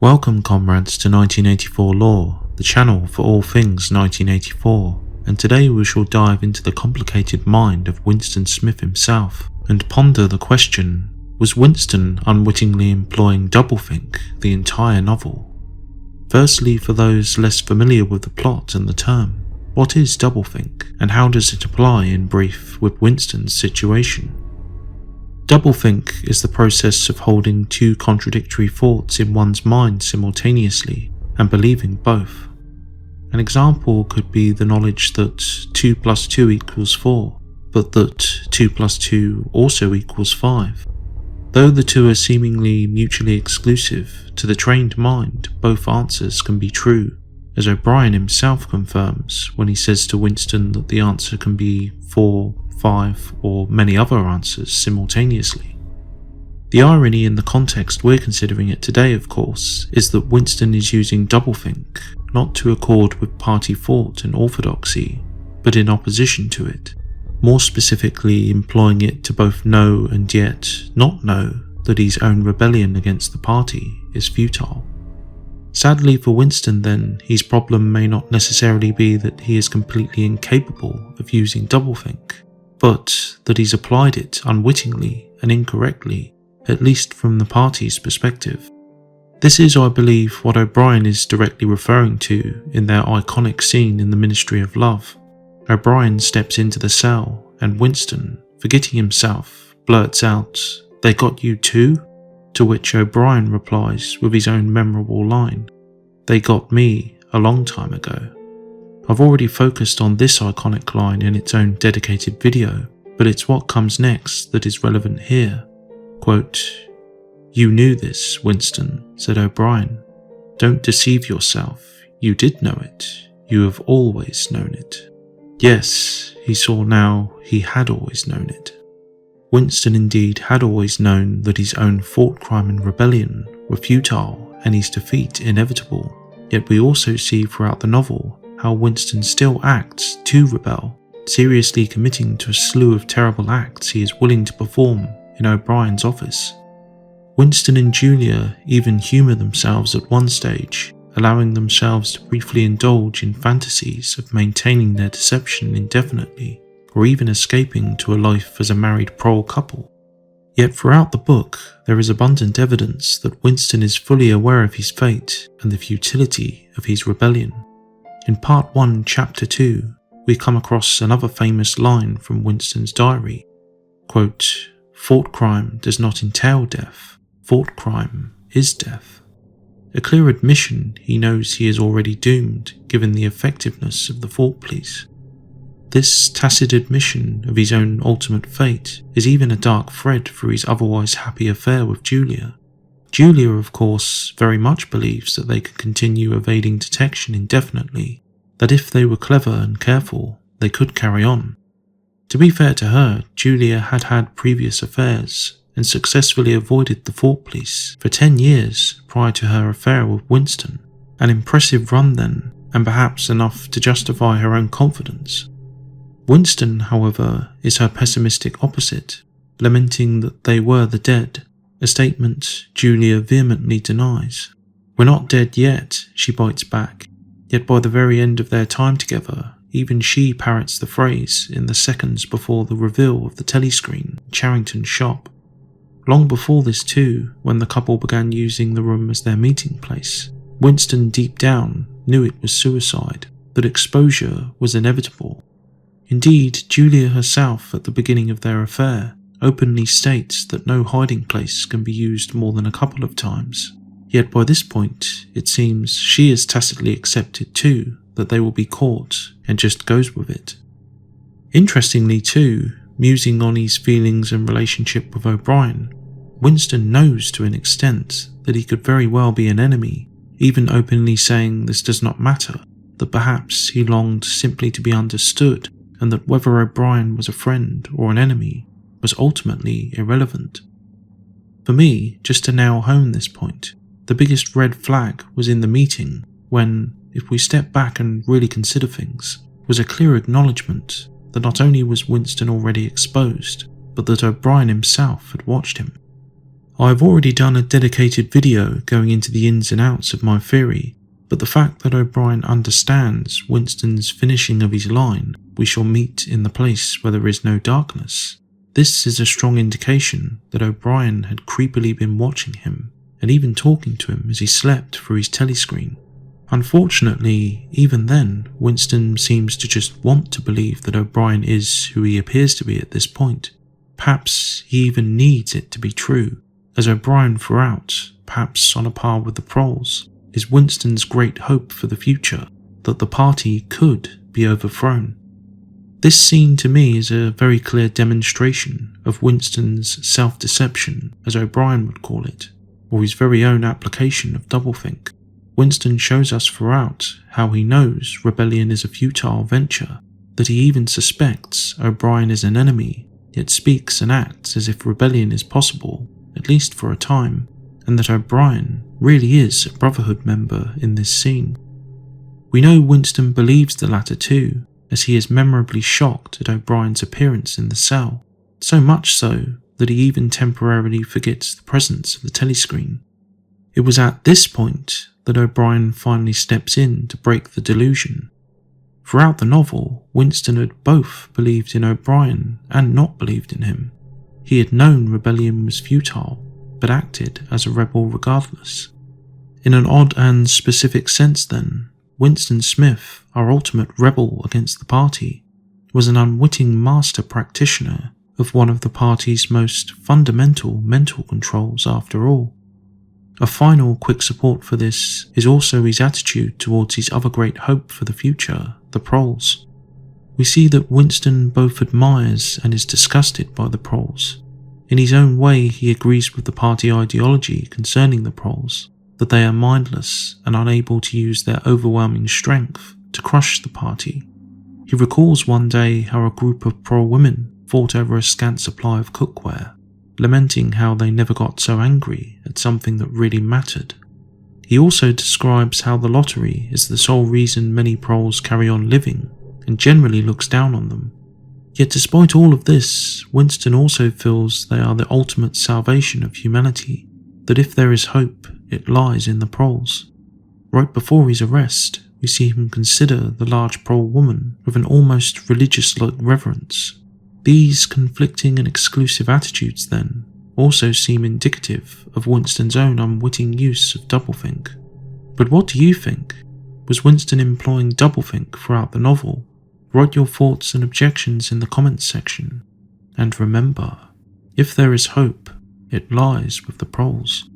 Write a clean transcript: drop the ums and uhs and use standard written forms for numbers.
Welcome comrades to 1984 Lore, the channel for all things 1984, and today we shall dive into the complicated mind of Winston Smith himself, and ponder the question, was Winston unwittingly employing doublethink the entire novel? Firstly, for those less familiar with the plot and the term, what is doublethink, and how does it apply in brief with Winston's situation? Doublethink is the process of holding two contradictory thoughts in one's mind simultaneously and believing both. An example could be the knowledge that 2 plus 2 equals 4, but that 2 plus 2 also equals 5. Though the two are seemingly mutually exclusive, to the trained mind both answers can be true, as O'Brien himself confirms when he says to Winston that the answer can be 4, 5, or many other answers simultaneously. The irony in the context we're considering it today, of course, is that Winston is using doublethink not to accord with party thought and orthodoxy, but in opposition to it, more specifically employing it to both know and yet not know that his own rebellion against the party is futile. Sadly for Winston then, his problem may not necessarily be that he is completely incapable of using doublethink, but that he's applied it unwittingly and incorrectly, at least from the party's perspective. This is, I believe, what O'Brien is directly referring to in their iconic scene in the Ministry of Love. O'Brien steps into the cell and Winston, forgetting himself, blurts out, "They got you too?" To which O'Brien replies with his own memorable line, "They got me a long time ago." I've already focused on this iconic line in its own dedicated video, but it's what comes next that is relevant here. Quote, "You knew this, Winston," said O'Brien. "Don't deceive yourself. You did know it. You have always known it." Yes, he saw now he had always known it. Winston indeed had always known that his own thought crime and rebellion were futile and his defeat inevitable, yet we also see throughout the novel how Winston still acts to rebel, seriously committing to a slew of terrible acts he is willing to perform in O'Brien's office. Winston and Julia even humour themselves at one stage, allowing themselves to briefly indulge in fantasies of maintaining their deception indefinitely, or even escaping to a life as a married Proles couple. Yet throughout the book, there is abundant evidence that Winston is fully aware of his fate and the futility of his rebellion. In Part 1, Chapter 2, we come across another famous line from Winston's diary. Quote, "Thought crime does not entail death. Thought crime is death." A clear admission he knows he is already doomed given the effectiveness of the thought police. This tacit admission of his own ultimate fate is even a dark thread through his otherwise happy affair with Julia. Julia, of course, very much believes that they can continue evading detection indefinitely, that if they were clever and careful, they could carry on. To be fair to her, Julia had had previous affairs and successfully avoided the thought police for 10 years prior to her affair with Winston, an impressive run then, and perhaps enough to justify her own confidence. Winston, however, is her pessimistic opposite, lamenting that they were the dead, a statement Julia vehemently denies. "We're not dead yet," she bites back, yet by the very end of their time together, even she parrots the phrase in the seconds before the reveal of the telescreen in Charrington's shop. Long before this too, when the couple began using the room as their meeting place, Winston deep down knew it was suicide, that exposure was inevitable. Indeed, Julia herself at the beginning of their affair openly states that no hiding place can be used more than a couple of times, yet by this point it seems she has tacitly accepted too that they will be caught and just goes with it. Interestingly too, musing on his feelings and relationship with O'Brien, Winston knows to an extent that he could very well be an enemy, even openly saying this does not matter, that perhaps he longed simply to be understood and that whether O'Brien was a friend or an enemy was ultimately irrelevant. For me, just to nail home this point, the biggest red flag was in the meeting when, if we step back and really consider things, was a clear acknowledgement that not only was Winston already exposed, but that O'Brien himself had watched him. I've already done a dedicated video going into the ins and outs of my theory, but the fact that O'Brien understands Winston's finishing of his line, "We shall meet in the place where there is no darkness," this is a strong indication that O'Brien had creepily been watching him and even talking to him as he slept through his telescreen. Unfortunately, even then, Winston seems to just want to believe that O'Brien is who he appears to be at this point. Perhaps he even needs it to be true, as O'Brien throughout, perhaps on a par with the Proles, is Winston's great hope for the future, that the party could be overthrown. This scene to me is a very clear demonstration of Winston's self-deception, as O'Brien would call it, or his very own application of doublethink. Winston shows us throughout how he knows rebellion is a futile venture, that he even suspects O'Brien is an enemy, yet speaks and acts as if rebellion is possible, at least for a time, and that O'Brien really is a Brotherhood member in this scene. We know Winston believes the latter too, as he is memorably shocked at O'Brien's appearance in the cell, so much so that he even temporarily forgets the presence of the telescreen. It was at this point that O'Brien finally steps in to break the delusion. Throughout the novel, Winston had both believed in O'Brien and not believed in him. He had known rebellion was futile, but acted as a rebel regardless. In an odd and specific sense then, Winston Smith, our ultimate rebel against the party, was an unwitting master practitioner of one of the party's most fundamental mental controls after all. A final quick support for this is also his attitude towards his other great hope for the future, the Proles. We see that Winston both admires and is disgusted by the Proles. In his own way, he agrees with the party ideology concerning the Proles, that they are mindless and unable to use their overwhelming strength to crush the party. He recalls one day how a group of Prole women fought over a scant supply of cookware, lamenting how they never got so angry at something that really mattered. He also describes how the lottery is the sole reason many Proles carry on living and generally looks down on them. Yet despite all of this, Winston also feels they are the ultimate salvation of humanity, that if there is hope, it lies in the Proles. Right before his arrest, we see him consider the large Prole woman with an almost religious-like reverence. These conflicting and exclusive attitudes, then, also seem indicative of Winston's own unwitting use of doublethink. But what do you think? Was Winston employing doublethink throughout the novel? Write your thoughts and objections in the comments section. And remember, if there is hope, it lies with the Proles.